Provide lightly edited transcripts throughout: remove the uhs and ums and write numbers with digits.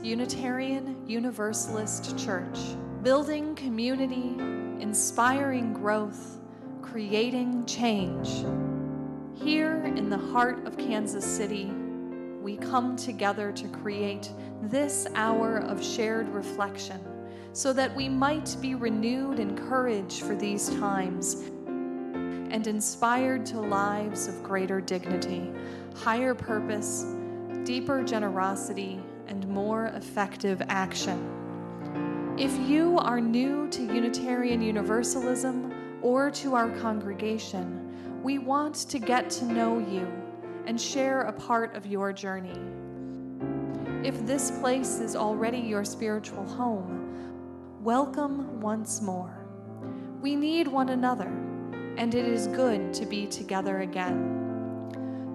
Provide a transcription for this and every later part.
Unitarian Universalist Church, building community, inspiring growth, creating change. Here in the heart of Kansas City, we come together to create this hour of shared reflection so that we might be renewed in courage for these times and inspired to lives of greater dignity, higher purpose, deeper generosity, and more effective action. If you are new to Unitarian Universalism or to our congregation, we want to get to know you and share a part of your journey. If this place is already your spiritual home, welcome once more. We need one another, and it is good to be together again.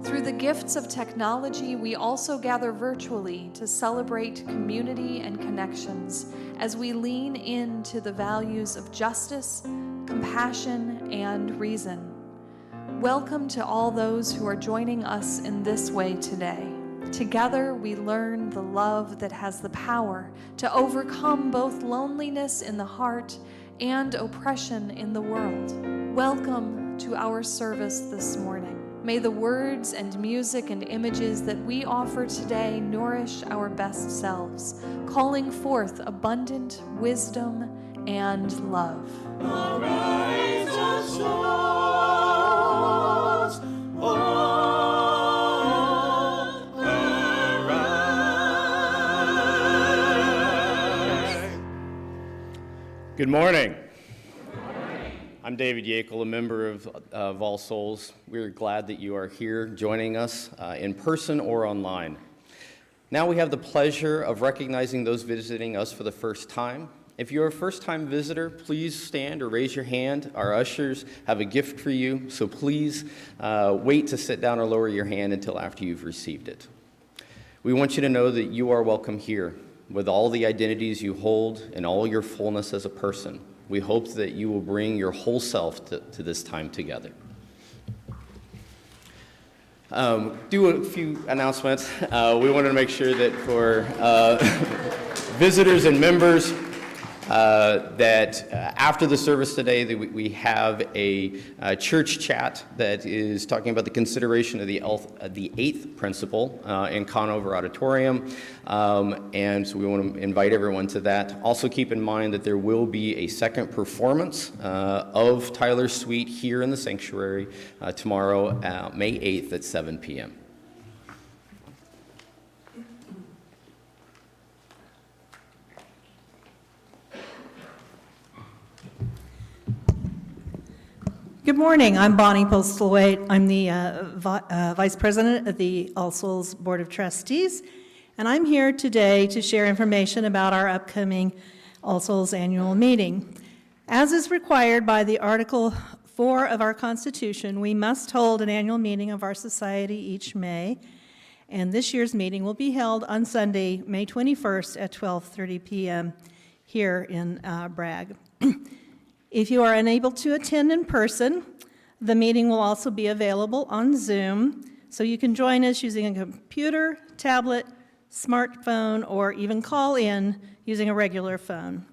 Through the gifts of technology, we also gather virtually to celebrate community and connections as we lean into the values of justice, compassion, and reason. Welcome to all those who are joining us in this way today. Together, we learn the love that has the power to overcome both loneliness in the heart and oppression in the world. Welcome to our service this morning. May the words and music and images that we offer today nourish our best selves, calling forth abundant wisdom and love. Arise, O souls, oh, arise. Good morning. I'm David Yackel, a member of All Souls. We're glad that you are here joining us in person or online. Now we have the pleasure of recognizing those visiting us for the first time. If you're a first-time visitor, please stand or raise your hand. Our ushers have a gift for you, so please wait to sit down or lower your hand until after you've received it. We want you to know that you are welcome here with all the identities you hold and all your fullness as a person. We hope that you will bring your whole self to this time together. Do a few announcements. We wanted to make sure that for visitors and members, that after the service today, that we have a church chat that is talking about the consideration of the eighth principle in Conover Auditorium, and so we want to invite everyone to that. Also keep in mind that there will be a second performance of Tyler's Suite here in the sanctuary tomorrow, May 8th at 7 p.m. Good morning. I'm Bonnie Postlethwaite. I'm the Vice President of the All Souls Board of Trustees, and I'm here today to share information about our upcoming All Souls annual meeting. As is required by the Article 4 of our Constitution, we must hold an annual meeting of our society each May, and this year's meeting will be held on Sunday, May 21st at 12:30 p.m. here in Bragg. If you are unable to attend in person, the meeting will also be available on Zoom, so you can join us using a computer, tablet, smartphone, or even call in using a regular phone.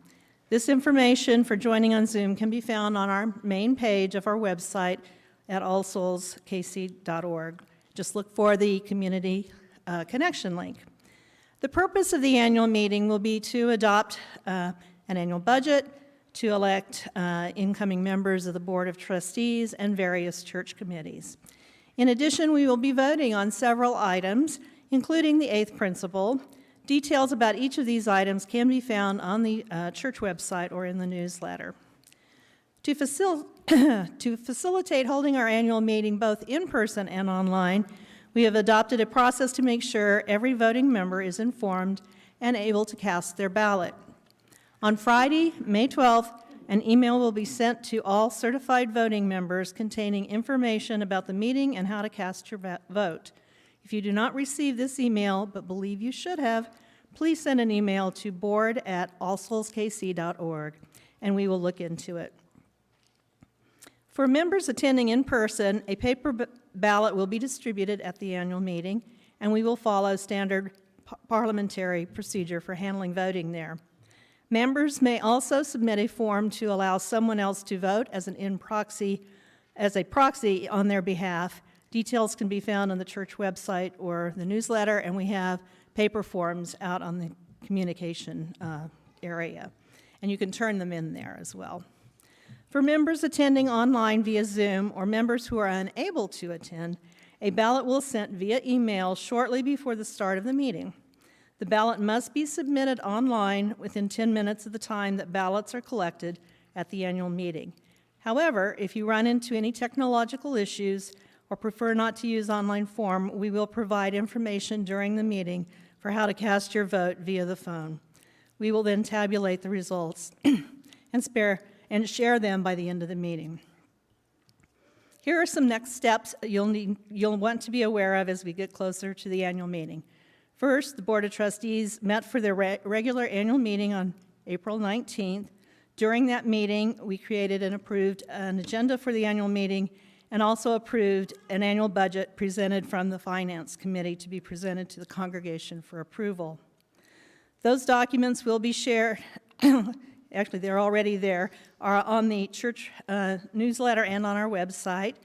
This information for joining on Zoom can be found on our main page of our website at allsoulskc.org. Just look for the community connection link. The purpose of the annual meeting will be to adopt an annual budget, to elect incoming members of the Board of Trustees and various church committees. In addition, we will be voting on several items, including the eighth principle. Details about each of these items can be found on the church website or in the newsletter. To facilitate holding our annual meeting both in person and online, we have adopted a process to make sure every voting member is informed and able to cast their ballot. On Friday, May 12th, an email will be sent to all certified voting members containing information about the meeting and how to cast your vote. If you do not receive this email but believe you should have, please send an email to board@allsoulskc.org and we will look into it. For members attending in person, a paper ballot will be distributed at the annual meeting, and we will follow standard parliamentary procedure for handling voting there. Members may also submit a form to allow someone else to vote as a proxy on their behalf. Details can be found on the church website or the newsletter, and we have paper forms out on the communication area, and you can turn them in there as well. For members attending online via Zoom or members who are unable to attend, a ballot will sent via email shortly before the start of the meeting. The ballot must be submitted online within 10 minutes of the time that ballots are collected at the annual meeting. However, if you run into any technological issues or prefer not to use online form, we will provide information during the meeting for how to cast your vote via the phone. We will then tabulate the results and share them by the end of the meeting. Here are some next steps you'll want to be aware of as we get closer to the annual meeting. First, the Board of Trustees met for their regular annual meeting on April 19th. During that meeting, we created and approved an agenda for the annual meeting and also approved an annual budget presented from the Finance Committee to be presented to the congregation for approval. Those documents will be shared, actually they're already there, are on the church newsletter and on our website.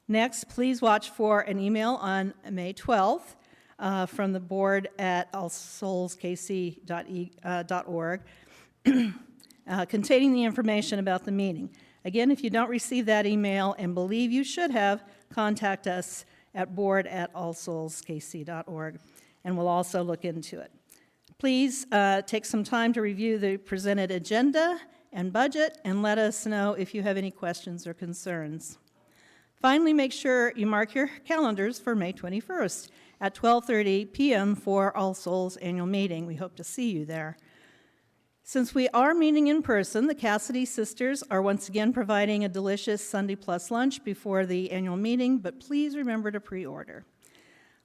Next, please watch for an email on May 12th from the board at allsoulskc.org containing the information about the meeting. Again, if you don't receive that email and believe you should have, contact us at board@allsoulskc.org, and we'll also look into it. Please take some time to review the presented agenda and budget and let us know if you have any questions or concerns. Finally, make sure you mark your calendars for May 21st at 12:30 p.m. for All Souls Annual Meeting. We hope to see you there. Since we are meeting in person, the Cassidy sisters are once again providing a delicious Sunday Plus lunch before the annual meeting, but please remember to pre-order.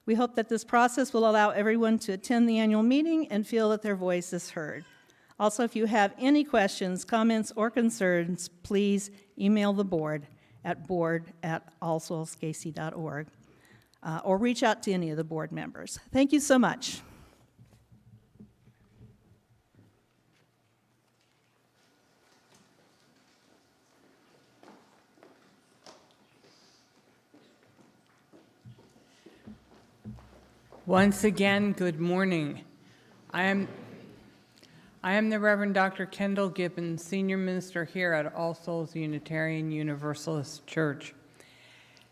We hope that this process will allow everyone to attend the annual meeting and feel that their voice is heard. Also, if you have any questions, comments, or concerns, please email the board at board@allsoulskc.org or reach out to any of the board members. Thank you so much. Once again, good morning. I am the Reverend Dr. Kendall Gibbons, Senior Minister here at All Souls Unitarian Universalist Church.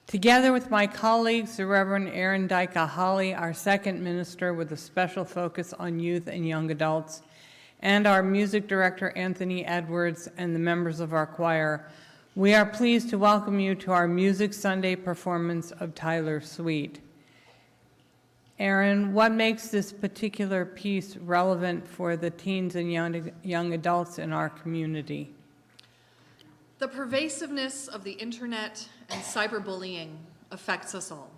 Together with my colleagues, the Reverend Aaron Dyka Holly, our second minister with a special focus on youth and young adults, and our music director, Anthony Edwards, and the members of our choir, we are pleased to welcome you to our Music Sunday performance of Tyler Sweet. Aaron, what makes this particular piece relevant for the teens and young adults in our community? The pervasiveness of the internet and cyberbullying affects us all,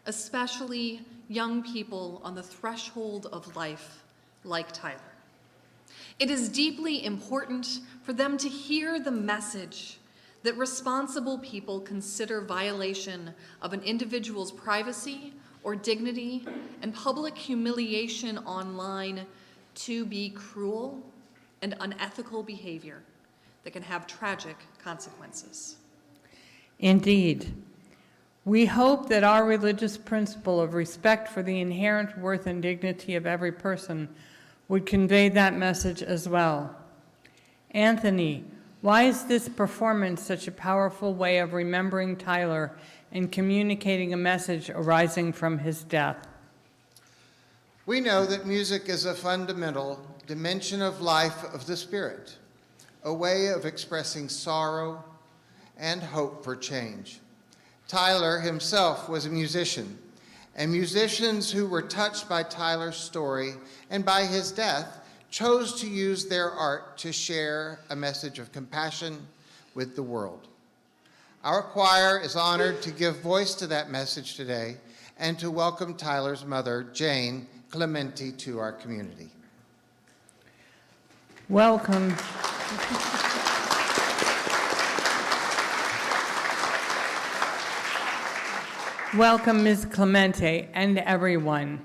especially young people on the threshold of life like Tyler. It is deeply important for them to hear the message that responsible people consider violation of an individual's privacy or dignity and public humiliation online to be cruel and unethical behavior that can have tragic consequences. Indeed. We hope that our religious principle of respect for the inherent worth and dignity of every person would convey that message as well. Anthony, why is this performance such a powerful way of remembering Tyler and communicating a message arising from his death? We know that music is a fundamental dimension of life of the spirit, a way of expressing sorrow and hope for change. Tyler himself was a musician, and musicians who were touched by Tyler's story and by his death chose to use their art to share a message of compassion with the world. Our choir is honored to give voice to that message today and to welcome Tyler's mother, Jane Clementi, to our community. Welcome. Welcome, Ms. Clemente, and everyone.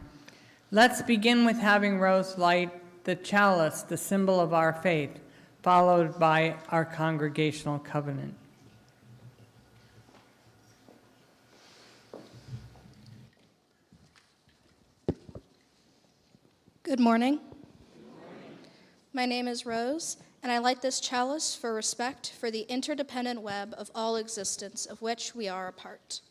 Let's begin with having Rose light the chalice, the symbol of our faith, followed by our congregational covenant. Good morning. My name is Rose, and I light this chalice for respect for the interdependent web of all existence of which we are a part.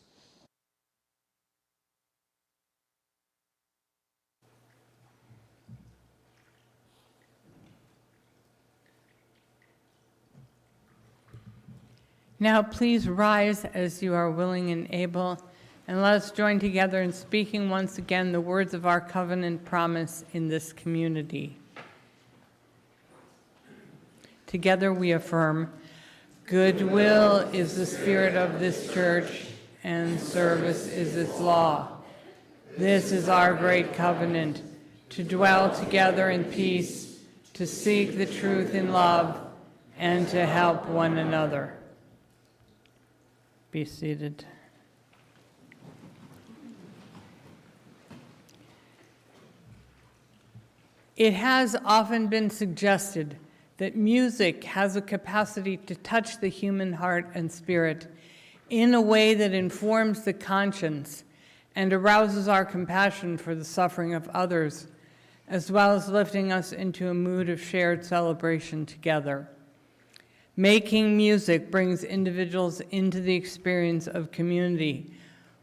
Now please rise as you are willing and able, and let us join together in speaking once again the words of our covenant promise in this community. Together we affirm, goodwill is the spirit of this church, and service is its law. This is our great covenant, to dwell together in peace, to seek the truth in love, and to help one another. Be seated. It has often been suggested that music has a capacity to touch the human heart and spirit in a way that informs the conscience and arouses our compassion for the suffering of others, as well as lifting us into a mood of shared celebration together. Making music brings individuals into the experience of community,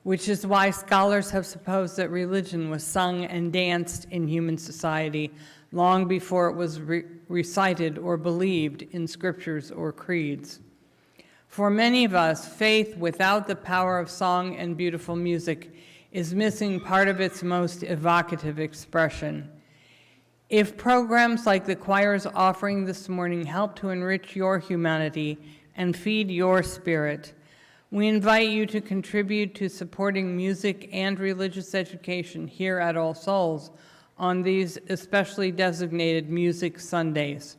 which is why scholars have supposed that religion was sung and danced in human society long before it was recited or believed in scriptures or creeds. For many of us, faith without the power of song and beautiful music is missing part of its most evocative expression. If programs like the choir's offering this morning help to enrich your humanity and feed your spirit, we invite you to contribute to supporting music and religious education here at All Souls on these especially designated Music Sundays.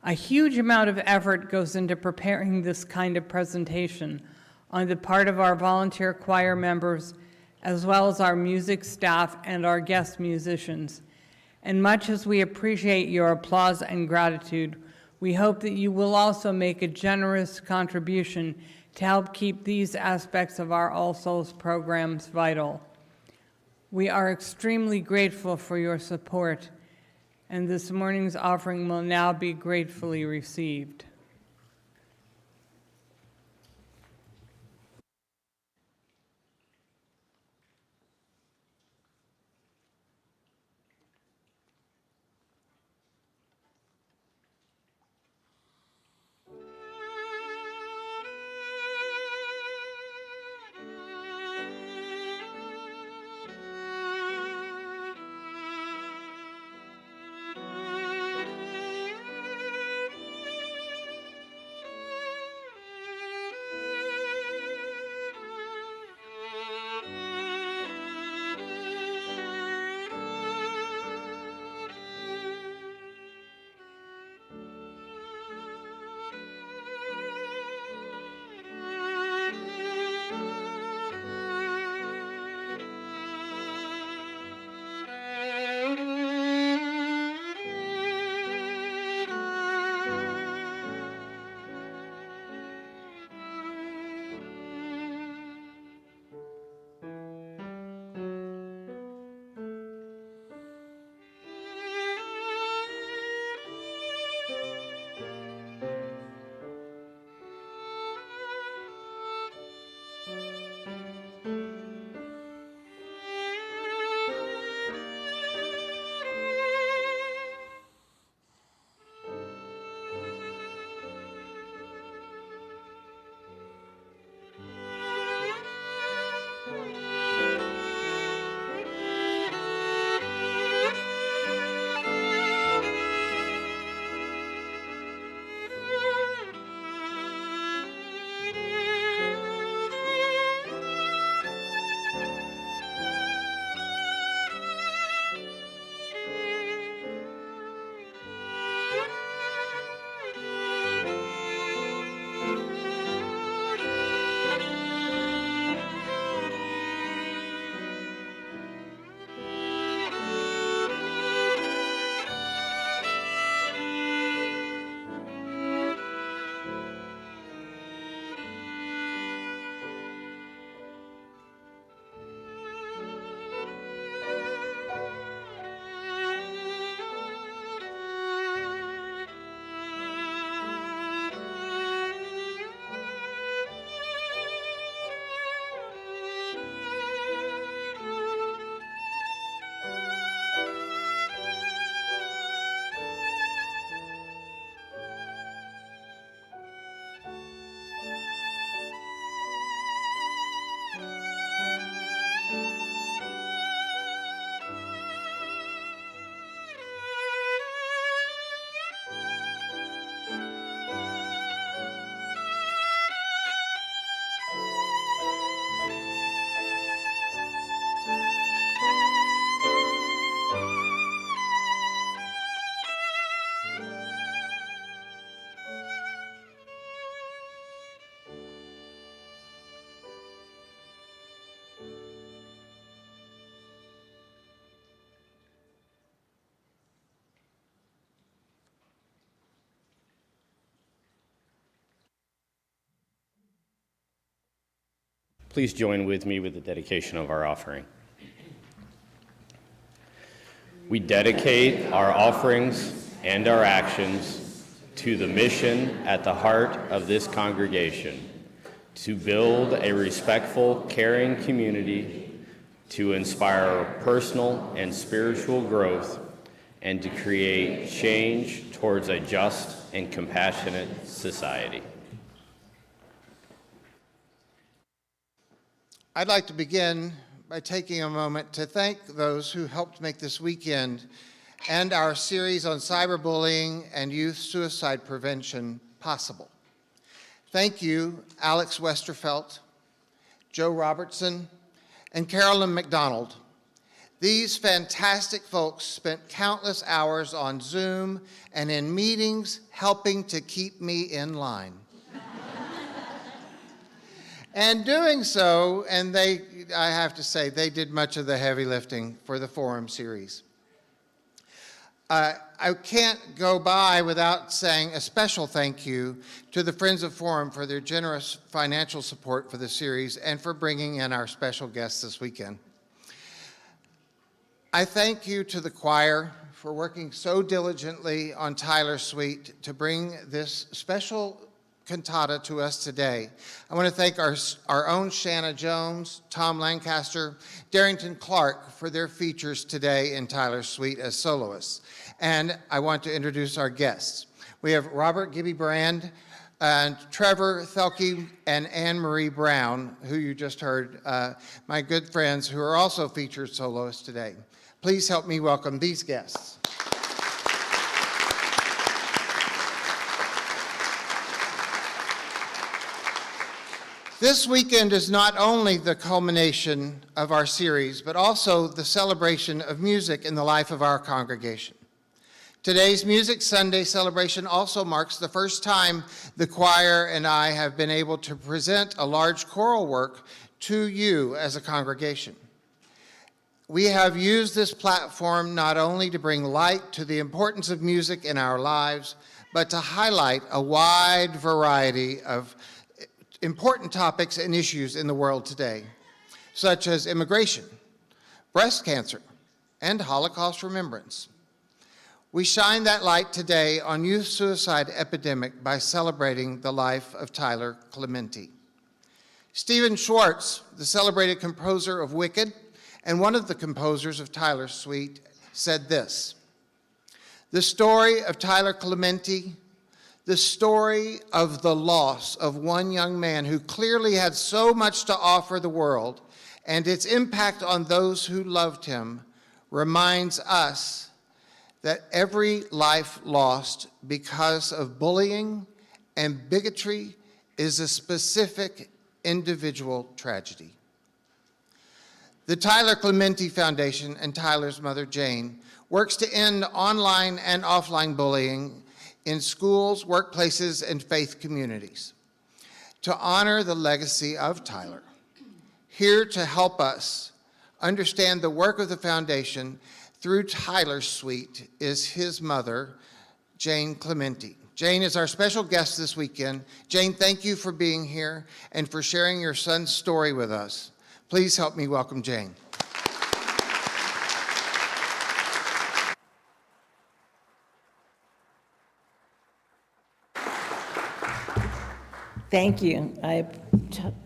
A huge amount of effort goes into preparing this kind of presentation on the part of our volunteer choir members, as well as our music staff and our guest musicians. And much as we appreciate your applause and gratitude, we hope that you will also make a generous contribution to help keep these aspects of our All Souls programs vital. We are extremely grateful for your support, and this morning's offering will now be gratefully received. Please join with me with the dedication of our offering. We dedicate our offerings and our actions to the mission at the heart of this congregation, to build a respectful, caring community, to inspire personal and spiritual growth, and to create change towards a just and compassionate society. I'd like to begin by taking a moment to thank those who helped make this weekend and our series on cyberbullying and youth suicide prevention possible. Thank you, Alex Westerfelt, Joe Robertson, and Carolyn McDonald. These fantastic folks spent countless hours on Zoom and in meetings helping to keep me in line. And doing so, and I have to say, they did much of the heavy lifting for the Forum series. I can't go by without saying a special thank you to the Friends of Forum for their generous financial support for the series and for bringing in our special guests this weekend. I thank you to the choir for working so diligently on Tyler Suite to bring this special cantata to us today. I want to thank our own Shanna Jones, Tom Lancaster, Darrington Clark for their features today in Tyler Suite as soloists. And I want to introduce our guests. We have Robert Gibby Brand and Trevor Thelke and Anne Marie Brown, who you just heard, my good friends who are also featured soloists today. Please help me welcome these guests. This weekend is not only the culmination of our series, but also the celebration of music in the life of our congregation. Today's Music Sunday celebration also marks the first time the choir and I have been able to present a large choral work to you as a congregation. We have used this platform not only to bring light to the importance of music in our lives, but to highlight a wide variety of important topics and issues in the world today, such as immigration, breast cancer, and Holocaust remembrance. We shine that light today on youth suicide epidemic by celebrating the life of Tyler Clementi. Stephen Schwartz, the celebrated composer of Wicked and one of the composers of Tyler Suite, said this: "The story of Tyler Clementi, the story of the loss of one young man who clearly had so much to offer the world, and its impact on those who loved him, reminds us that every life lost because of bullying and bigotry is a specific individual tragedy." The Tyler Clementi Foundation and Tyler's mother, Jane, works to end online and offline bullying in schools, workplaces, and faith communities. To honor the legacy of Tyler, here to help us understand the work of the foundation through Tyler's Suite is his mother, Jane Clementi. Jane is our special guest this weekend. Jane, thank you for being here and for sharing your son's story with us. Please help me welcome Jane. Thank you. I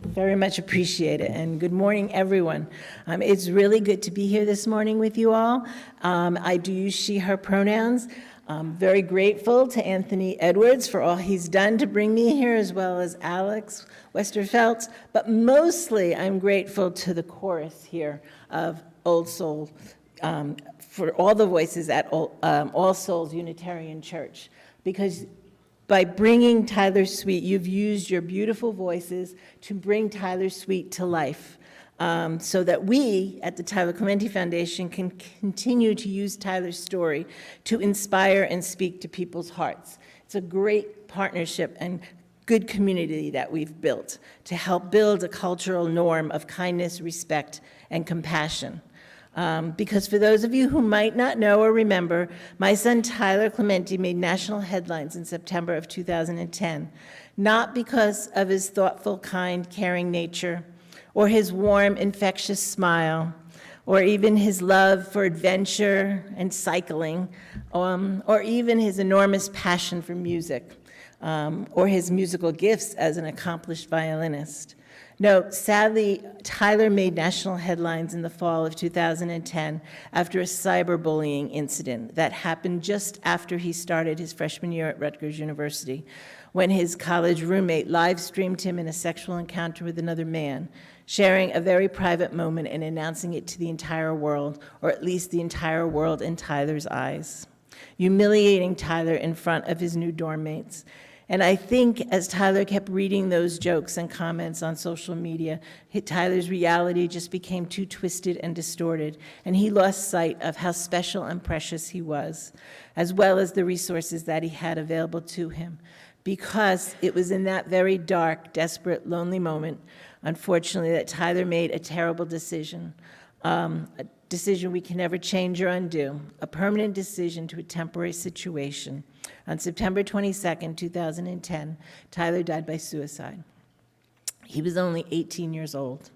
very much appreciate it. And good morning, everyone. It's really good to be here this morning with you all. I do use she, her pronouns. I'm very grateful to Anthony Edwards for all he's done to bring me here, as well as Alex Westerfelt. But mostly, I'm grateful to the chorus here of Old Soul, for all the voices at All Souls Unitarian Church. Because by bringing Tyler Suite, you've used your beautiful voices to bring Tyler Suite to life, so that we at the Tyler Clementi Foundation can continue to use Tyler's story to inspire and speak to people's hearts. It's a great partnership and good community that we've built to help build a cultural norm of kindness, respect, and compassion. Because for those of you who might not know or remember, my son Tyler Clementi made national headlines in September of 2010, not because of his thoughtful, kind, caring nature, or his warm, infectious smile, or even his love for adventure and cycling, or even his enormous passion for music, or his musical gifts as an accomplished violinist. No, sadly, Tyler made national headlines in the fall of 2010 after a cyberbullying incident that happened just after he started his freshman year at Rutgers University, when his college roommate live-streamed him in a sexual encounter with another man, sharing a very private moment and announcing it to the entire world, or at least the entire world in Tyler's eyes, humiliating Tyler in front of his new dorm mates. And I think as Tyler kept reading those jokes and comments on social media, Tyler's reality just became too twisted and distorted, and he lost sight of how special and precious he was, as well as the resources that he had available to him. Because it was in that very dark, desperate, lonely moment, unfortunately, that Tyler made a terrible decision, a decision we can never change or undo, a permanent decision to a temporary situation. On September 22nd, 2010, Tyler died by suicide. He was only 18 years old.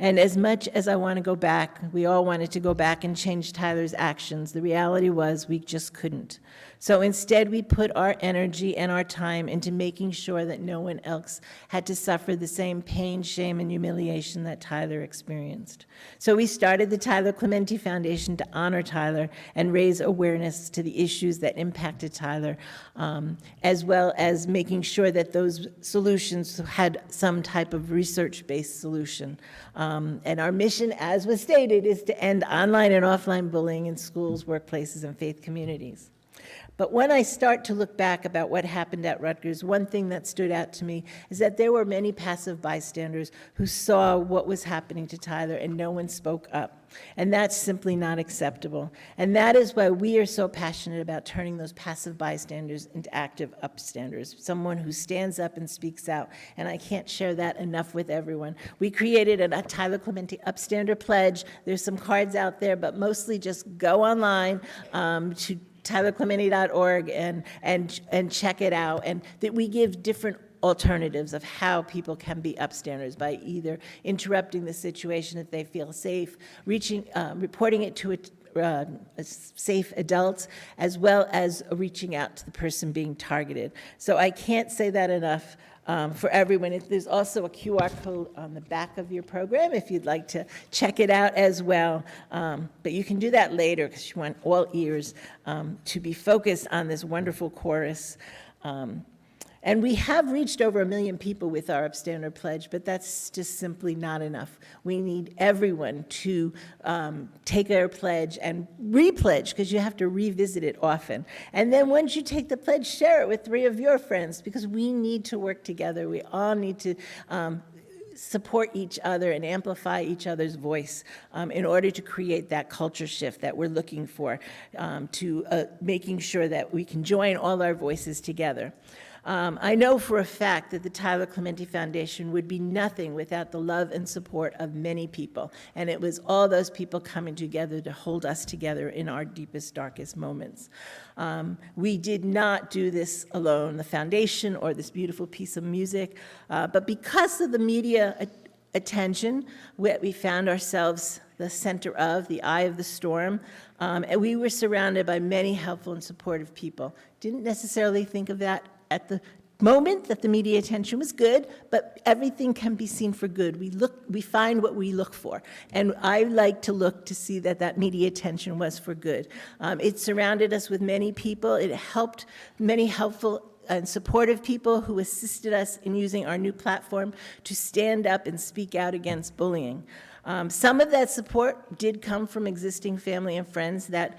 And as much as I want to go back, we all wanted to go back and change Tyler's actions, the reality was we just couldn't. So instead, we put our energy and our time into making sure that no one else had to suffer the same pain, shame, and humiliation that Tyler experienced. So we started the Tyler Clementi Foundation to honor Tyler and raise awareness to the issues that impacted Tyler, as well as making sure that those solutions had some type of research-based solution. And our mission, as was stated, is to end online and offline bullying in schools, workplaces, and faith communities. But when I start to look back about what happened at Rutgers, one thing that stood out to me is that there were many passive bystanders who saw what was happening to Tyler and no one spoke up. And that's simply not acceptable. And that is why we are so passionate about turning those passive bystanders into active upstanders, someone who stands up and speaks out. And I can't share that enough with everyone. We created a Tyler Clementi Upstander Pledge. There's some cards out there, but mostly just go online to tylerclementi.org and check it out, and that we give different alternatives of how people can be upstanders by either interrupting the situation if they feel safe, reporting it to a safe adult, as well as reaching out to the person being targeted. So I can't say that enough. For everyone. There's also a QR code on the back of your program if you'd like to check it out as well. But you can do that later because you want all ears to be focused on this wonderful chorus. And we have reached over 1 million people with our Upstander Pledge, but that's just simply not enough. We need everyone to take their pledge and re-pledge, because you have to revisit it often. And then once you take the pledge, share it with 3 of your friends, because we need to work together. We all need to support each other and amplify each other's voice in order to create that culture shift that we're looking for, to making sure that we can join all our voices together. I know for a fact that the Tyler Clementi Foundation would be nothing without the love and support of many people, and it was all those people coming together to hold us together in our deepest, darkest moments. We did not do this alone, the foundation or this beautiful piece of music, but because of the media attention, we found ourselves the center of, the eye of the storm, and we were surrounded by many helpful and supportive people. Didn't necessarily think of that at the moment that the media attention was good, but everything can be seen for good. We find what we look for, and I like to look to see that that media attention was for good. It surrounded us with many people. It helped many helpful and supportive people who assisted us in using our new platform to stand up and speak out against bullying. Some of that support did come from existing family and friends that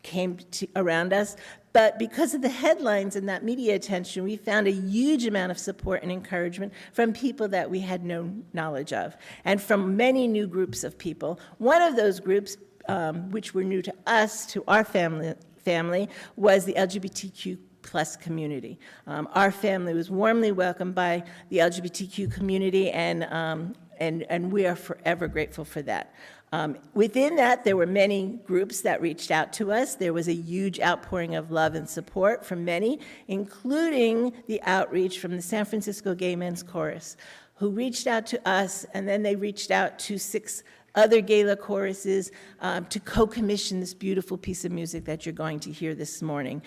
came around us, but because of the headlines and that media attention, we found a huge amount of support and encouragement from people that we had no knowledge of, and from many new groups of people. One of those groups, which were new to us, to our family, was the LGBTQ plus community. Our family was warmly welcomed by the LGBTQ community, and we are forever grateful for that. Within that, there were many groups that reached out to us. There was a huge outpouring of love and support from many, including the outreach from the San Francisco Gay Men's Chorus, who reached out to us, and then they reached out to 6 other gala choruses to co-commission this beautiful piece of music that you're going to hear this morning.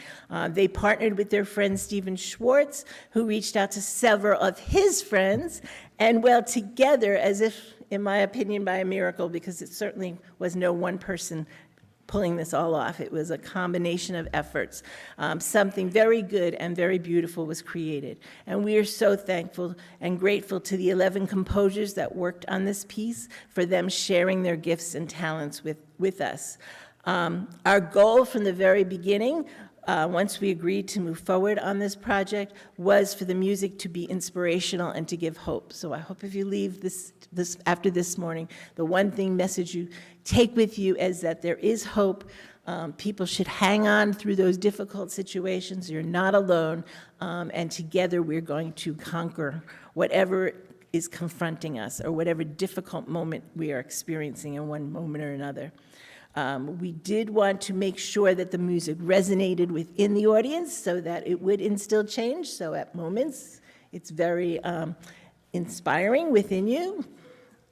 They partnered with their friend Stephen Schwartz, who reached out to several of his friends, and well, together, as if, in my opinion, by a miracle, because it certainly was no one person pulling this all off. It was a combination of efforts. Something very good and very beautiful was created. And we are so thankful and grateful to the 11 composers that worked on this piece for them sharing their gifts and talents with us. Our goal from the very beginning, once we agreed to move forward on this project, was for the music to be inspirational and to give hope. So I hope if you leave this after this morning, the one thing message you take with you is that there is hope. People should hang on through those difficult situations. You're not alone, and together we're going to conquer whatever is confronting us or whatever difficult moment we are experiencing in one moment or another. We did want to make sure that the music resonated within the audience so that it would instill change. So at moments, it's very inspiring within you.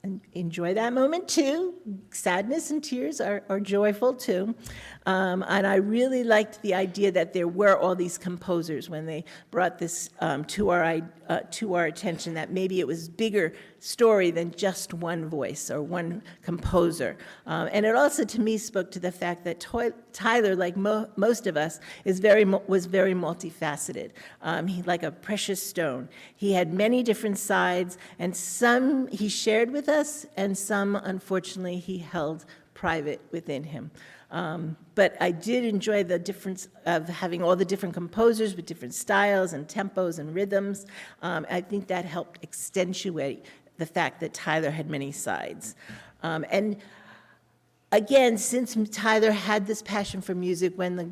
And enjoy that moment too. Sadness and tears are joyful too. And I really liked the idea that there were all these composers when they brought this to our attention, that maybe it was bigger story than just one voice or one composer. And it also, to me, spoke to the fact that Tyler, like most of us, was very multifaceted. He, like a precious stone. He had many different sides, and some he shared with us, and some, unfortunately, he held private within him. But I did enjoy the difference of having all the different composers with different styles and tempos and rhythms. I think that helped accentuate the fact that Tyler had many sides. And again, since Tyler had this passion for music, when the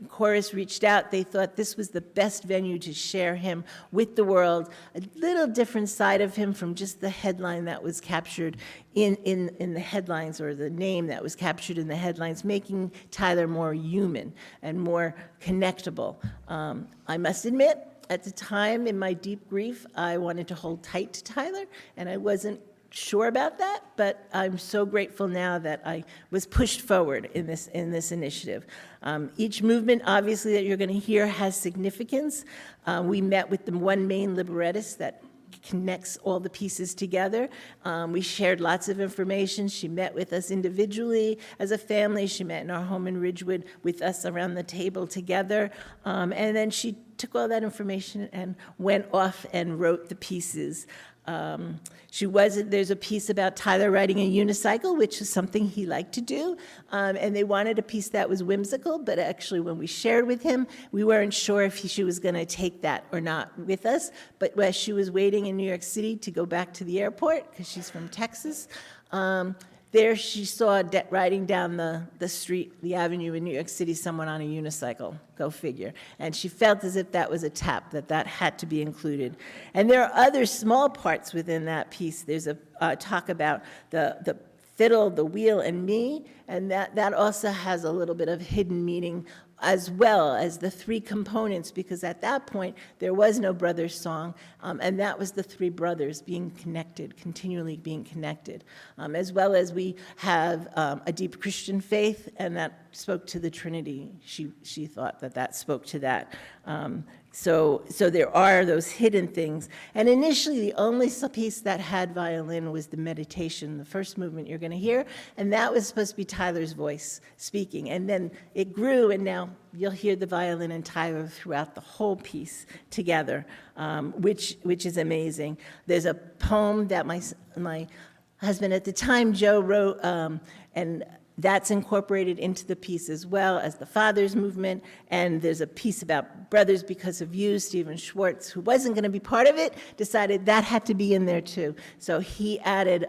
chorus reached out, they thought this was the best venue to share him with the world, a little different side of him from just the headline that was captured in the headlines, or the name that was captured in the headlines, making Tyler more human and more connectable. I must admit, at the time, in my deep grief, I wanted to hold tight to Tyler, and I wasn't sure about that, but I'm so grateful now that I was pushed forward in this initiative. Each movement, obviously, that you're going to hear has significance. We met with the one main librettist that connects all the pieces together. We shared lots of information. She met with us individually as a family. She met in our home in Ridgewood with us around the table together. And then she took all that information and went off and wrote the pieces. There's a piece about Tyler riding a unicycle, which is something he liked to do, and they wanted a piece that was whimsical, but actually when we shared with him, we weren't sure if she was going to take that or not with us, but as she was waiting in New York City to go back to the airport, because she's from Texas, there she saw riding down the street, the avenue in New York City, someone on a unicycle, go figure. And she felt as if that was a tap, that had to be included. And there are other small parts within that piece. There's a talk about the fiddle, the wheel, and me, and that also has a little bit of hidden meaning, as well as the 3 components, because at that point, there was no brothers song, and that was the 3 brothers being connected, continually being connected, as well as we have a deep Christian faith, and that spoke to the Trinity. She thought that spoke to that. So there are those hidden things. And initially, the only piece that had violin was the meditation, the first movement you're going to hear, and that was supposed to be Tyler's voice speaking. And then it grew, and now you'll hear the violin and Tyler throughout the whole piece together, which is amazing. There's a poem that my husband at the time, Joe, wrote, and that's incorporated into the piece, as well as the Father's movement. And there's a piece about Brothers Because of You. Stephen Schwartz, who wasn't going to be part of it, decided that had to be in there too. So he added,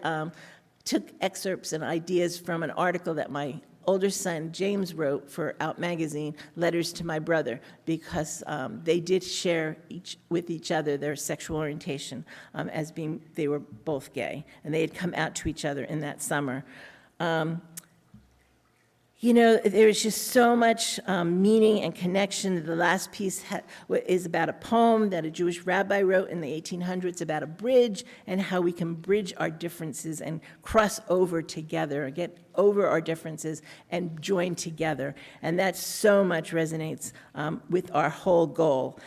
took excerpts and ideas from an article that my older son, James, wrote for Out Magazine, Letters to My Brother, because they did share with each other their sexual orientation, as being, they were both gay, and they had come out to each other in that summer. There's just so much meaning and connection. The last piece is about a poem that a Jewish rabbi wrote in the 1800s about a bridge and how we can bridge our differences and cross over together, get over our differences and join together. And that so much resonates with our whole goal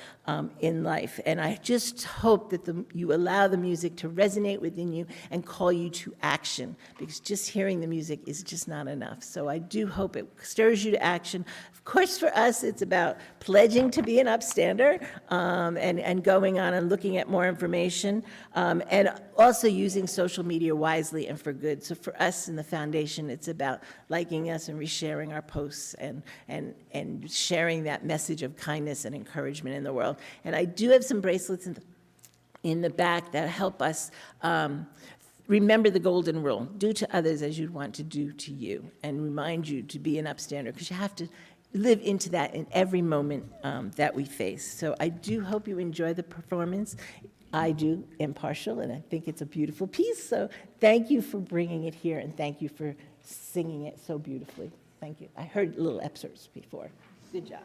in life. And I just hope that you allow the music to resonate within you and call you to action, because just hearing the music is just not enough. So I do hope it stirs you to action. Of course, for us, it's about pledging to be an upstander and going on and looking at more information, and also using social media wisely and for good. So for us in the foundation, it's about liking us and resharing our posts and sharing that message of kindness and encouragement in the world. And I do have some bracelets in the back that help us remember the golden rule: do to others as you'd want to do to you, and remind you to be an upstander, because you have to live into that in every moment that we face. So I do hope you enjoy the performance. I do, impartial, and I think it's a beautiful piece. So thank you for bringing it here, and thank you for singing it so beautifully. Thank you. I heard little excerpts before. Good job.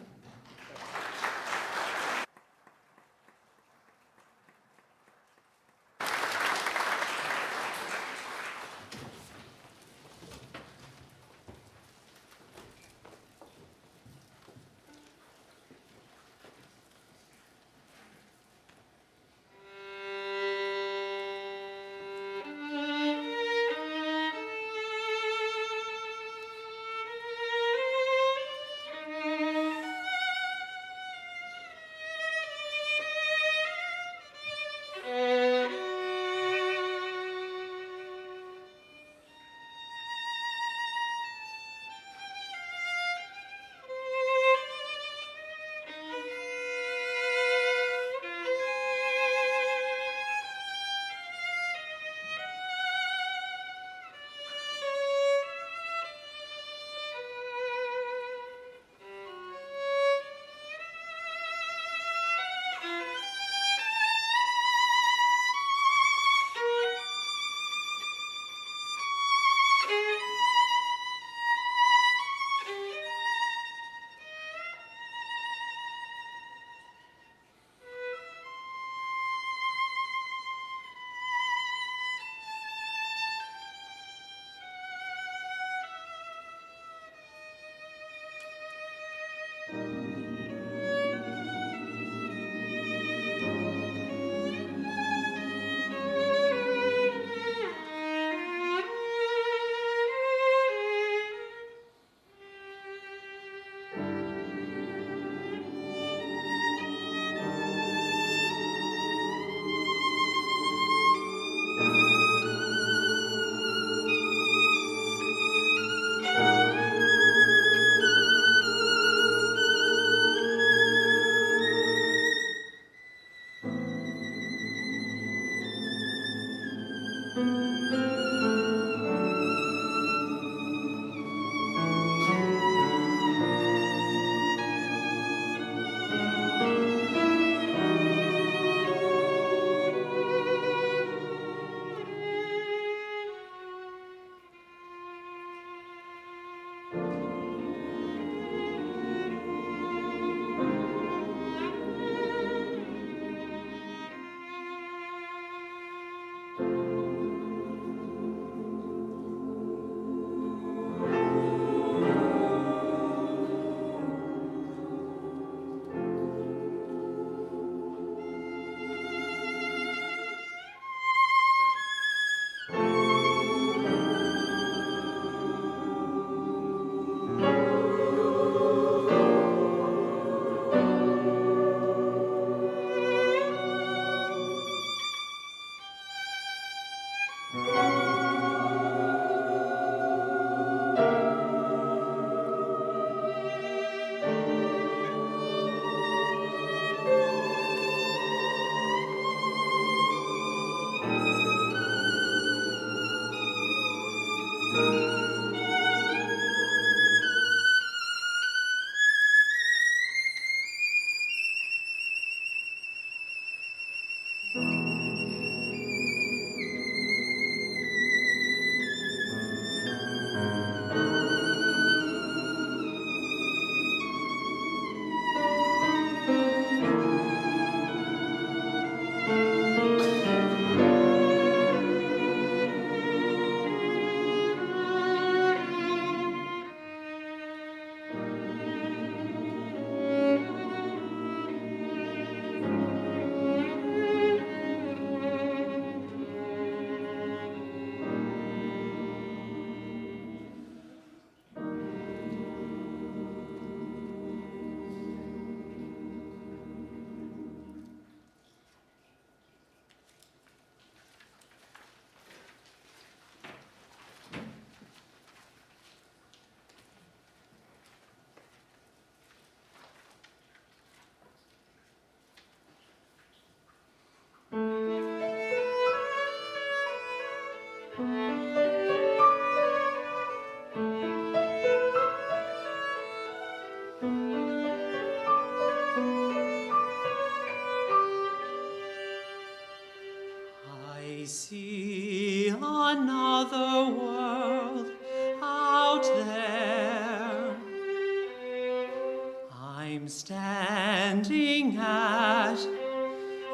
standing at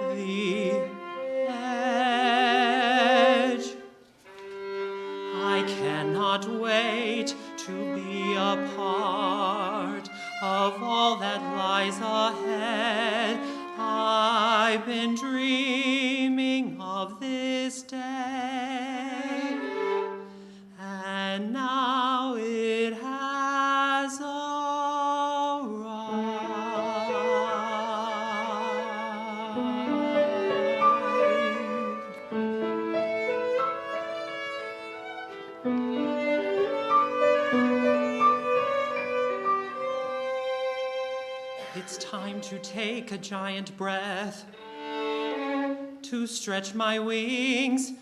the edge. I cannot wait to be a part of all that lies ahead. I've been dreaming of this day, and now it has It's time to take a giant breath, to stretch my wings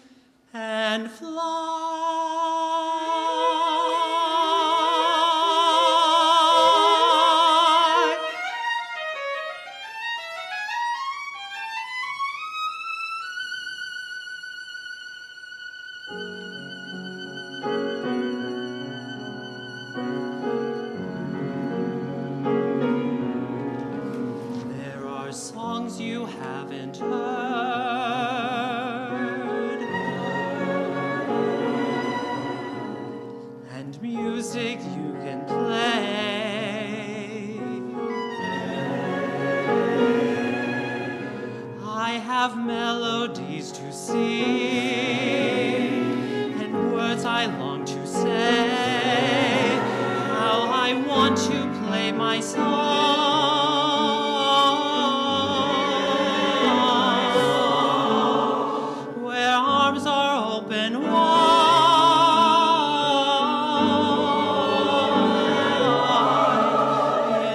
and fly. There are songs you haven't heard, and music you can play. I have melodies to sing, and words I long to say. How I want to play my song, where arms are open wide,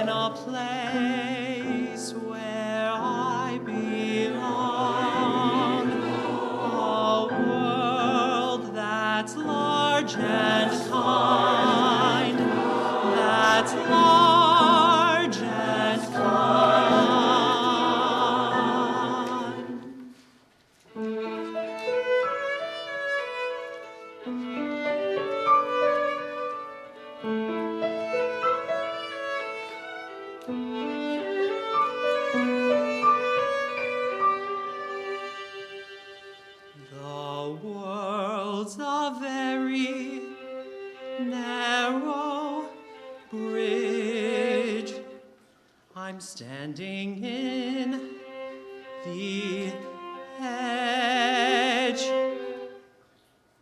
in a place where I belong, a world that's large and kind, that's large and kind. The world's a very narrow bridge. I'm standing in the edge.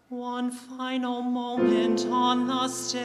One final moment on the stage.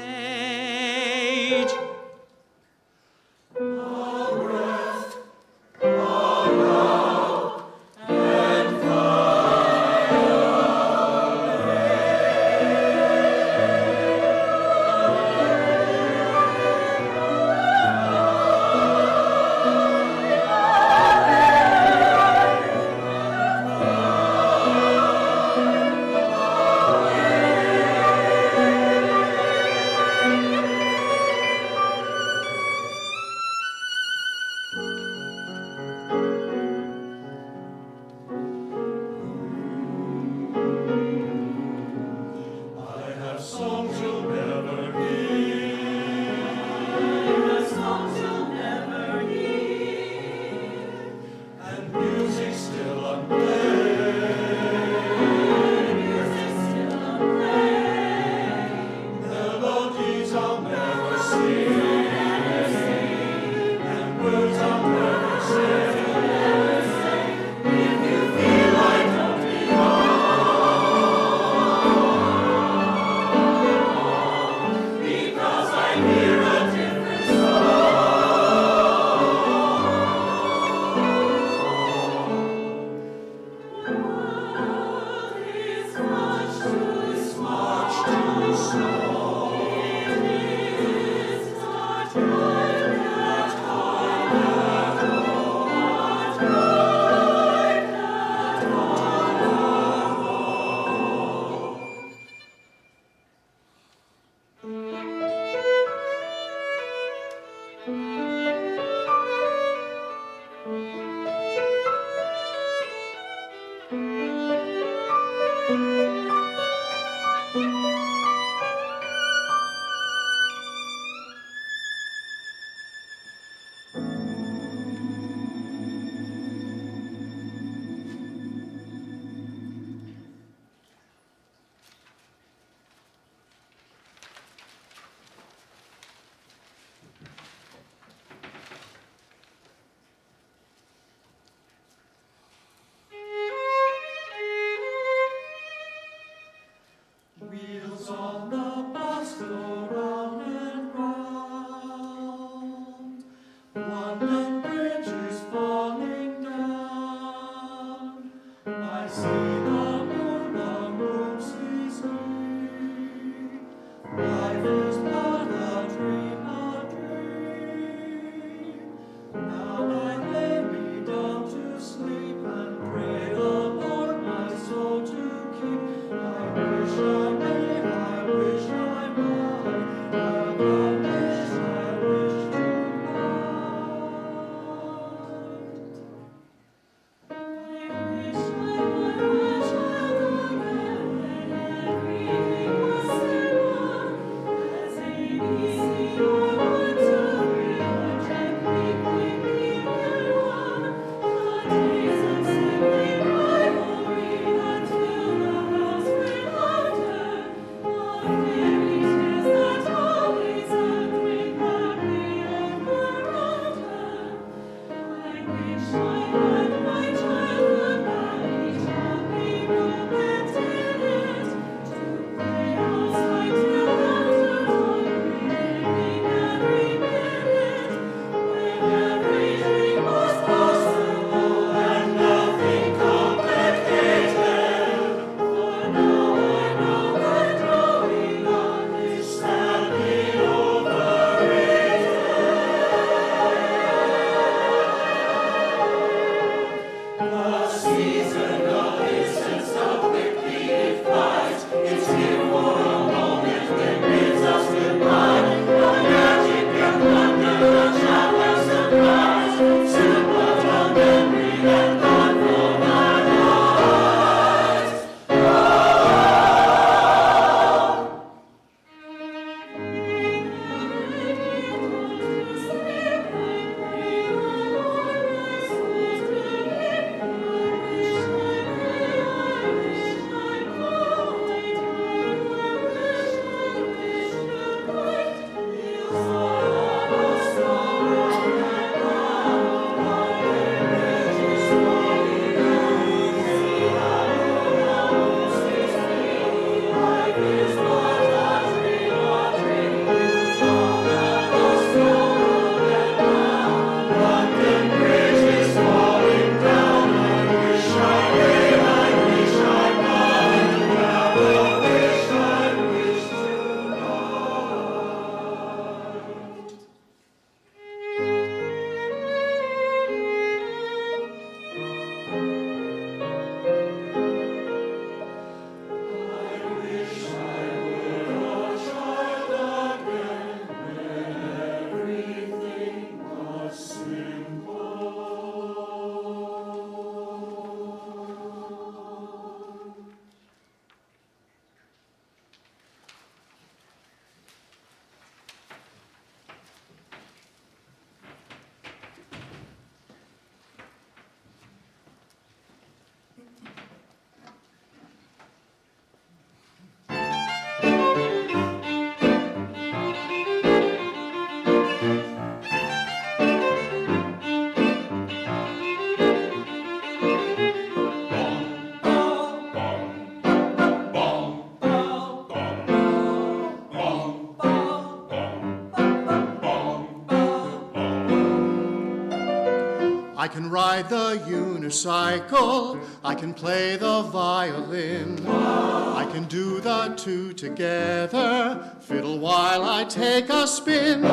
I can ride the unicycle, I can play the violin, I can do the two together, fiddle while I take a spin.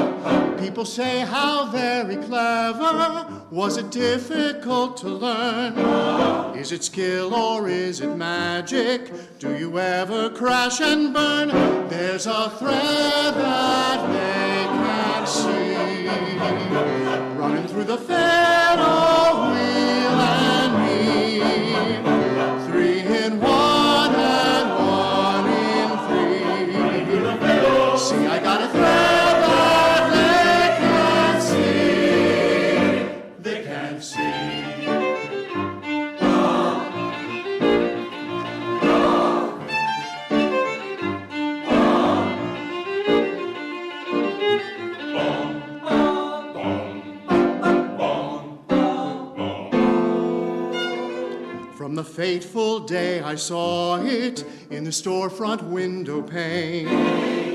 People say how very clever, was it difficult to learn? Is it skill or is it magic? Do you ever crash and burn? There's a thread that they can't see, running through the fiddle wheel and me. 3 in 1 and 1 in 3. See, I got a thread that they can't see. From the fateful day I saw it in the storefront window pane,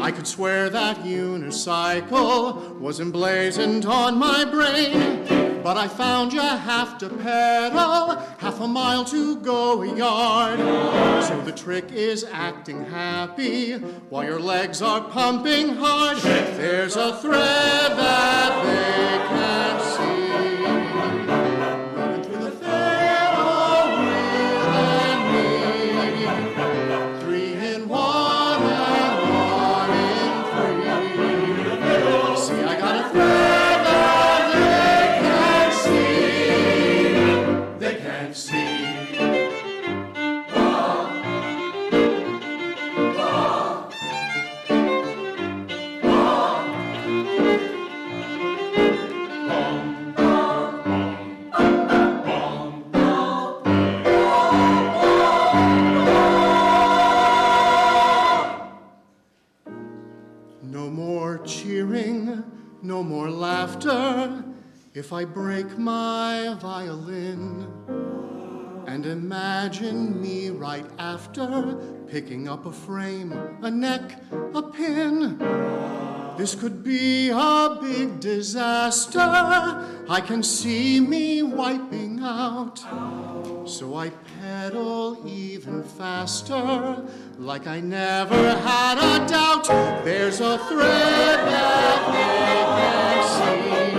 I could swear that unicycle was emblazoned on my brain. But I found you have to pedal half a mile to go a yard. So the trick is acting happy while your legs are pumping hard. There's a thread that they can't see. No more laughter if I break my violin. And imagine me right after picking up a frame, a neck, a pin. This could be a big disaster. I can see me wiping out. So I pedal even faster, like I never had a doubt. There's a thread that they can't see,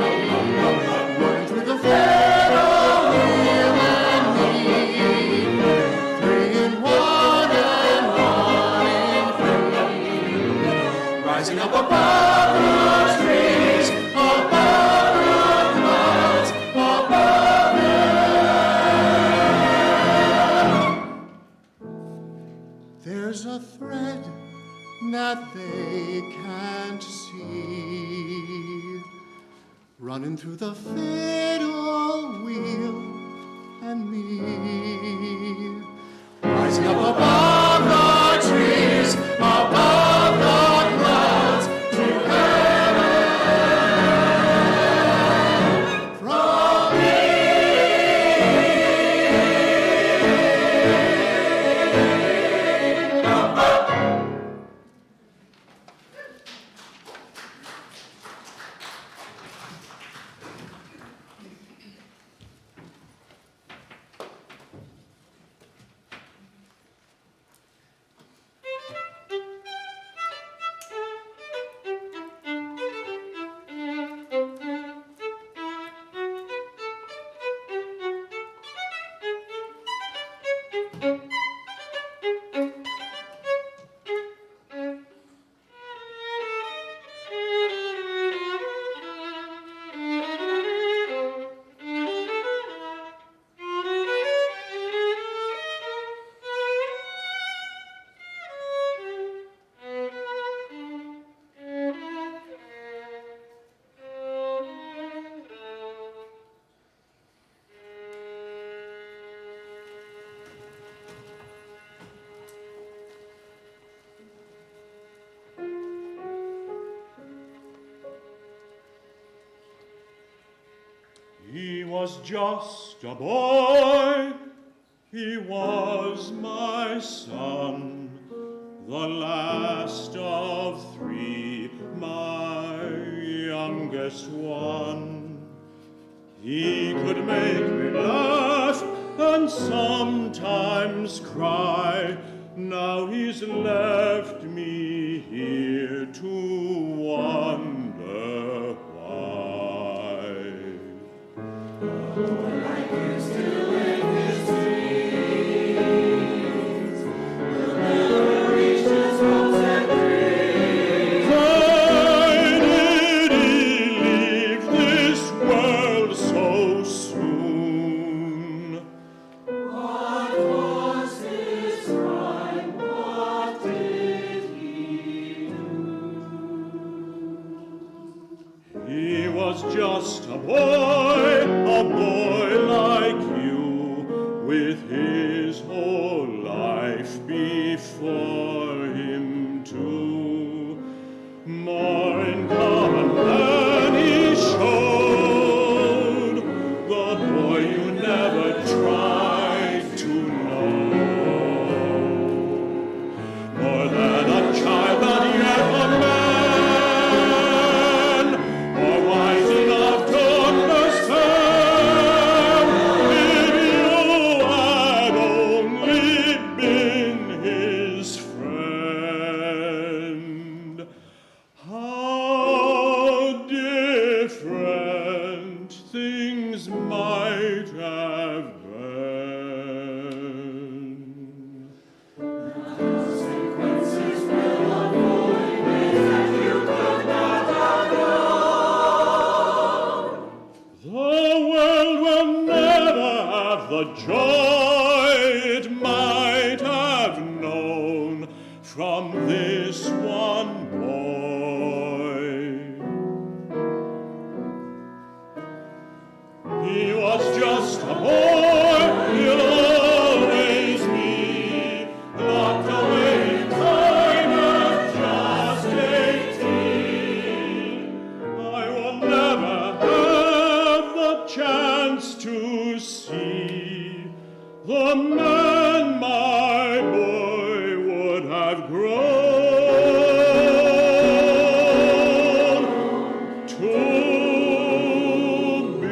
running through the fiddle wheel and me. 3 in 1 and 1 in 3, rising up above the trees, above the clouds, above it. There's a thread that they can't see, running through the fiddle wheel and me, rising up above the trees, above the clouds, to heaven from me. He was just a boy, he was my son, the last of 3, my youngest one. He could make me laugh and sometimes cry. Now he's left me here to wonder why. Like you still in his dreams, will never reach his hopes and dreams. Why did he leave this world so soon? What was his crime? What did he do? He was just a boy like you, with his whole life before him too. More in common than he showed, the boy you never tried to know. More than a child, but yet a man, more wise enough to understand. If you had only been his friend, how different things might have been. Consequences will unfold in ways that you could not have known. The world will never have the joy it might have known from this one boy. He was just a boy, he'll always be, locked away in time at just 18. I will never have the chance to see the man my boy would have grown to be.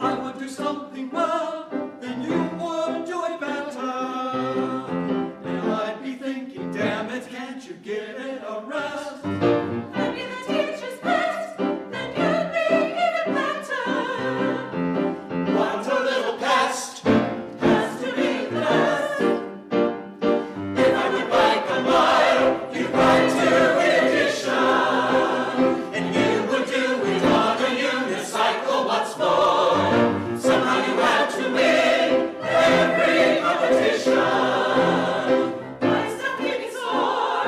I would do something well, then you would do it better. And I'd be thinking, damn it, can't you give it a rest? I'd be the teacher's best, then you'd be even better. What a little pest has to be the best. If I would bike a mile, you'd ride 2 in addition. And you would do it on a unicycle, what's more. Somehow you had to win every competition. I still keep score.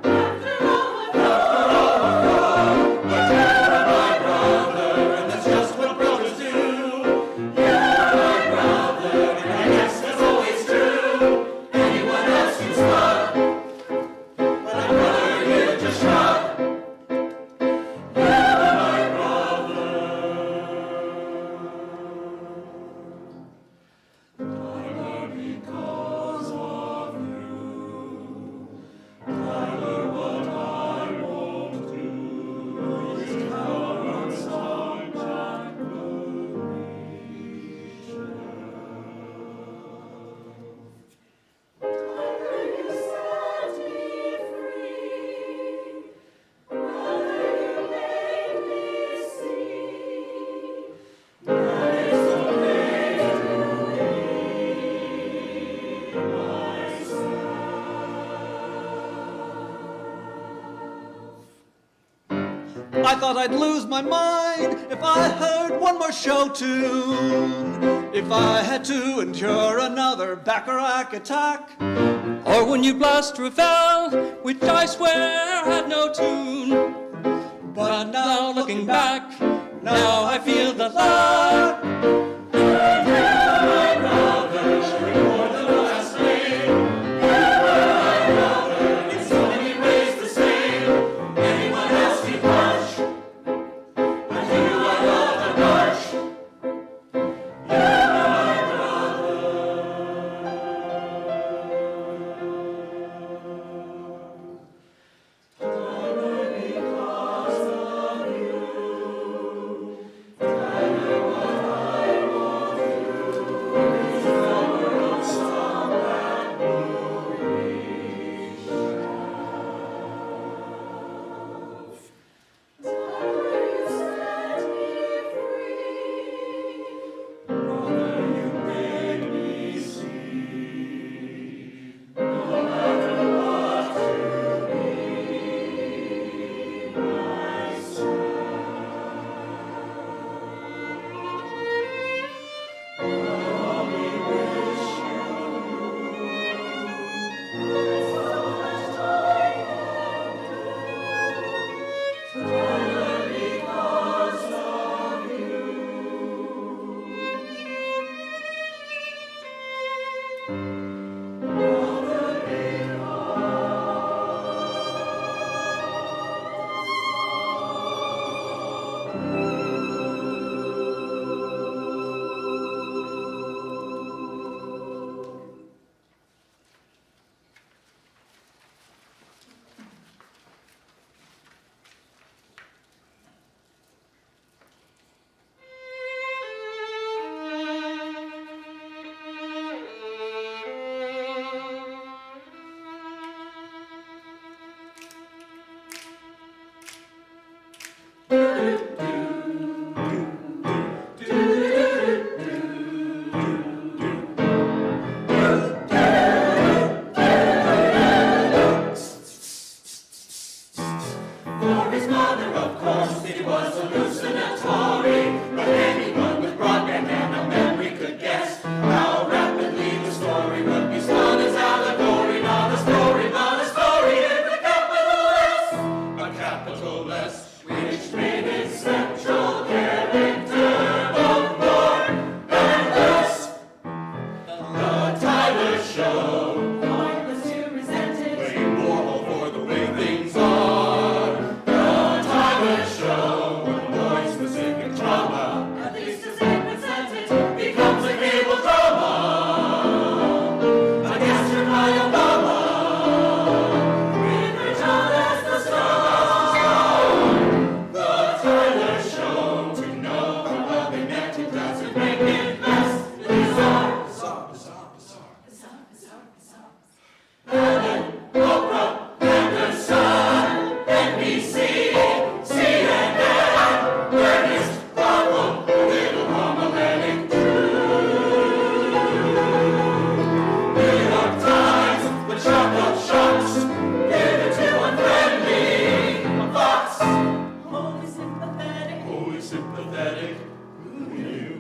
After all I've done, but you're my brother, and that's just what brothers do. You're my brother, and I guess that's always true. Anyone else you struck, but I'd rather you just shrug. You're my brother. Tyler, because of you. Tyler, what I won't do is count on sunshine, blue Tyler, you set me free. Brother, you made me see that it's okay to be myself. I thought I'd lose my mind if I heard one more show tune. If I had to endure another Bacharach attack. Or when you blast Ravel, which I swear had no tune. But now looking back, now I feel the love. My brother, more than the last name. For his mother, of course, it was hallucinatory, but anyone with broadband and a memory could guess how rapidly the story would be spun as allegory, not a story, not a story in the capital S, a capital S, which made its central character both more and less. The Tyler Show, pointless to resent it, blame moral for the way things are. The Tyler Show, with more specific drama, at least as they present it, becomes a cable drama. A captured by Obama, with Rachel as the star. The Tyler Show, to know how well they meant it doesn't make it less bizarre. Ellen, Oprah, Anderson, NBC, CNN, Ernest, Bravo, Little Homiletic True. New York Times, the chop of shocks, given to unfriendly Fox. Wholly sympathetic. Wholly sympathetic. Who knew?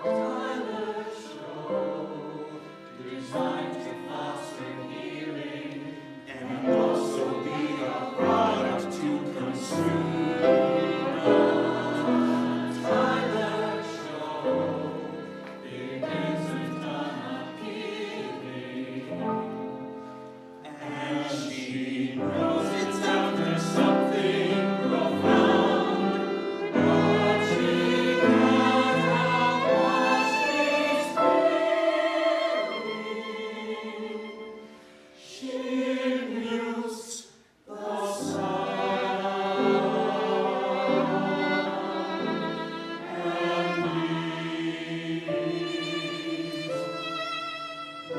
Tyler Show, designed to foster healing and also be a product to consume. Tyler Show, it isn't unappealing, and she knows it's after something profound, but she can't help what she's feeling. She mutes the sound and leaves the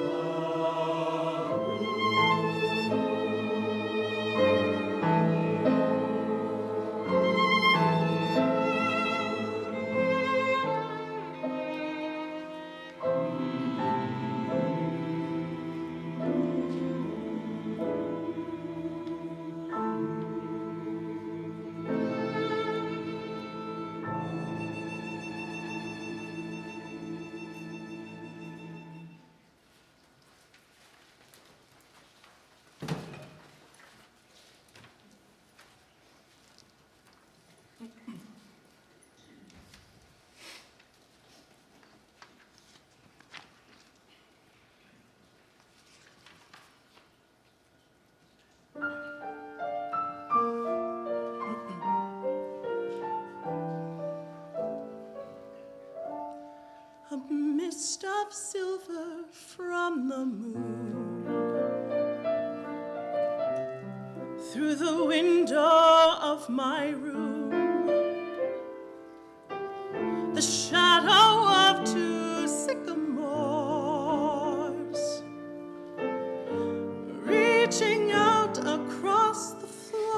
A mist of silver from the moon through the window of my room, the shadow of two sycamores reaching out across the floor,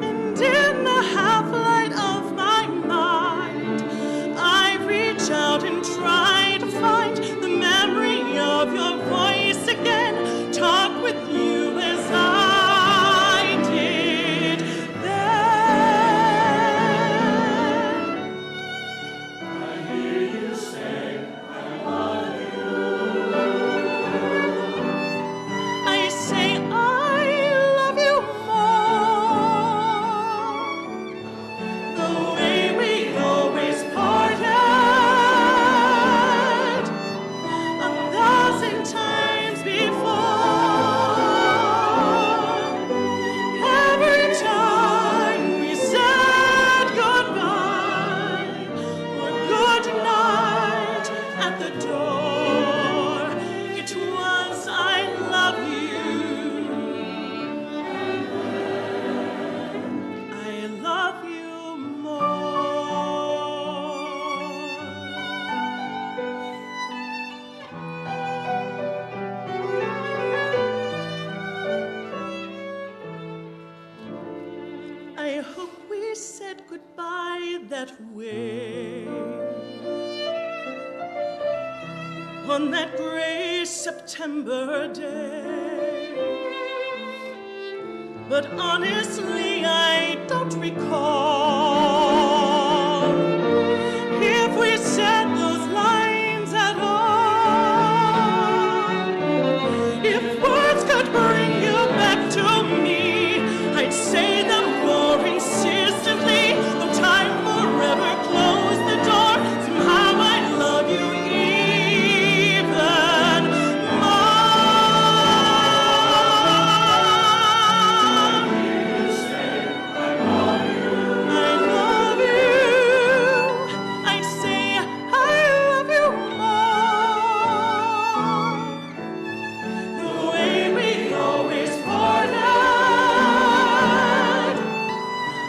and in the half light of my mind I reach out and try to on that gray September day. But honestly, I don't recall if we said those lines at all. If words could bring you back to me, I'd say them more insistently. Though time forever closed the door, somehow I love you even more. I love you. I'd say I love you more. The way we always parted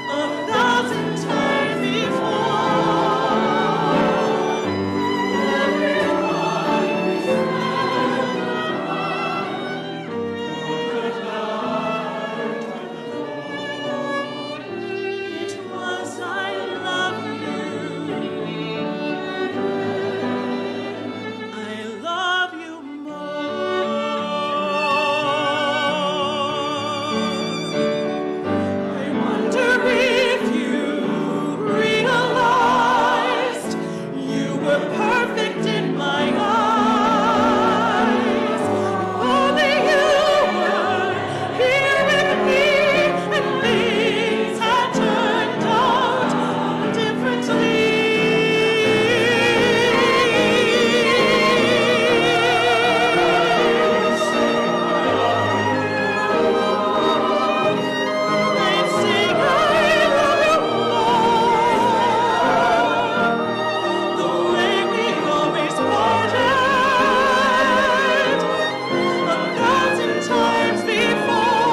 1,000 times before. Every time we said it was I love you. I love you more. I wonder if you realized you were perfect in my eyes. Only you were here with me, and things had turned out differently. I'd say I love you more. The way we always parted 1,000 times before.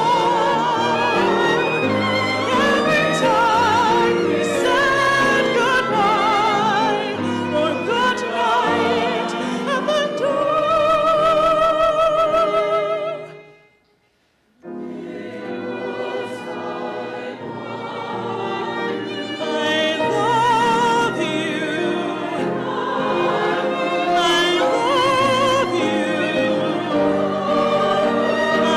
Every time we said goodbye or good night at the door. I love you. I love you. I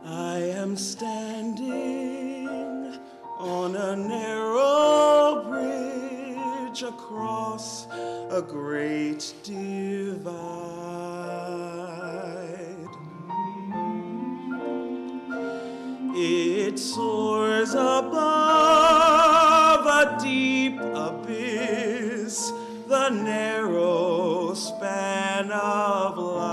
I am standing on a narrow bridge across a great divide. It soars above a deep abyss, the narrow span of life.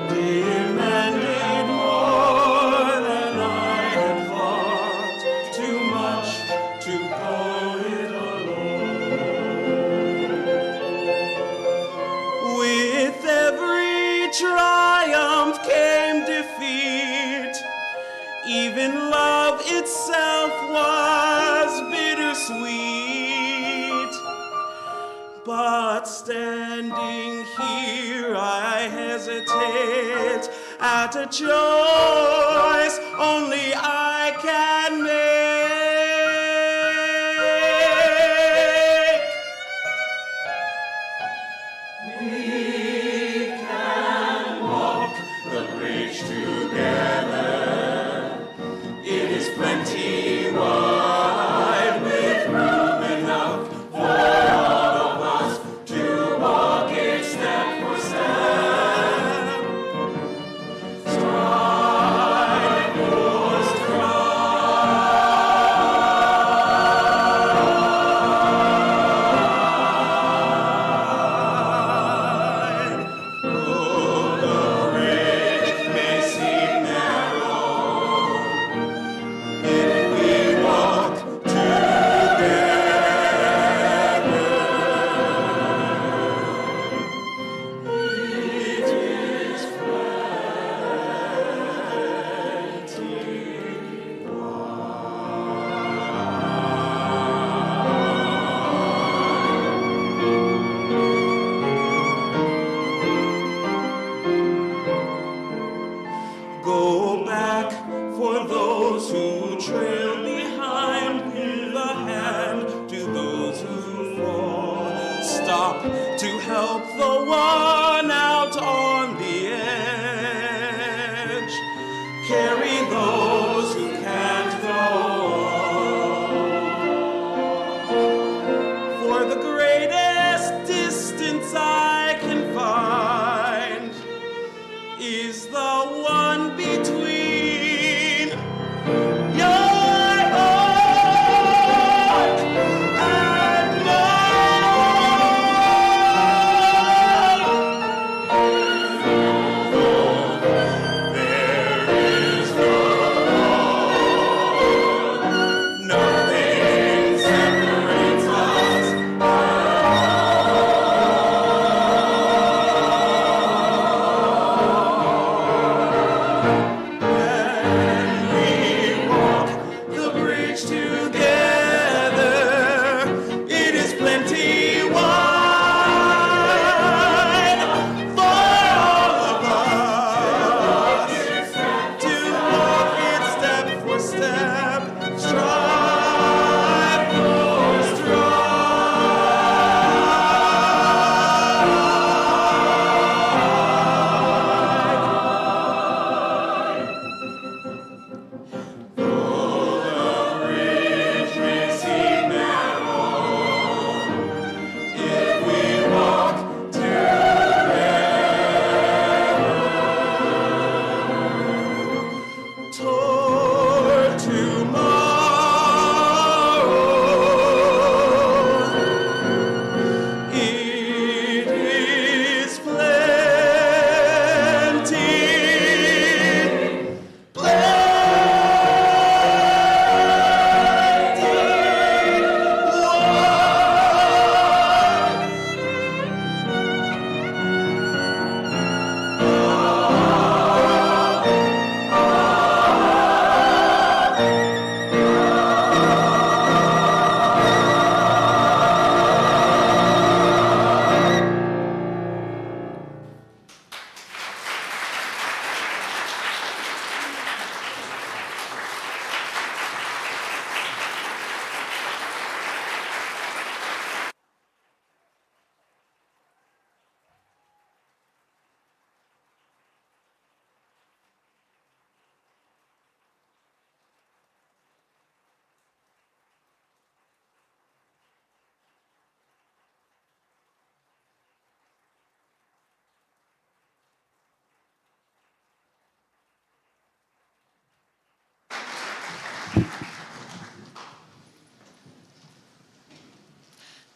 Demanded more than I had thought, too much to call it alone. With every triumph came defeat. Even love itself was bittersweet. But standing here, I hesitate at a choice only I can make. We can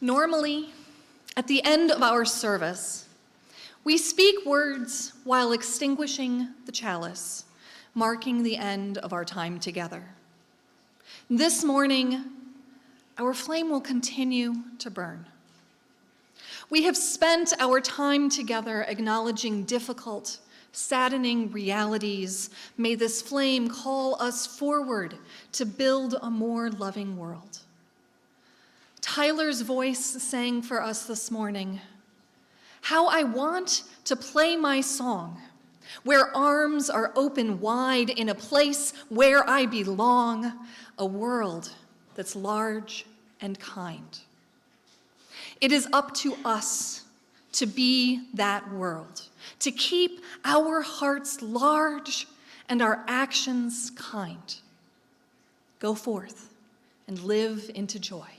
Normally, at the end of our service, we speak words while extinguishing the chalice, marking the end of our time together. This morning, our flame will continue to burn. We have spent our time together acknowledging difficult, saddening realities. May this flame call us forward to build a more loving world. Tyler's voice sang for us this morning, "How I want to play my song, where arms are open wide in a place where I belong, a world that's large and kind." It is up to us to be that world, to keep our hearts large and our actions kind. Go forth and live into joy.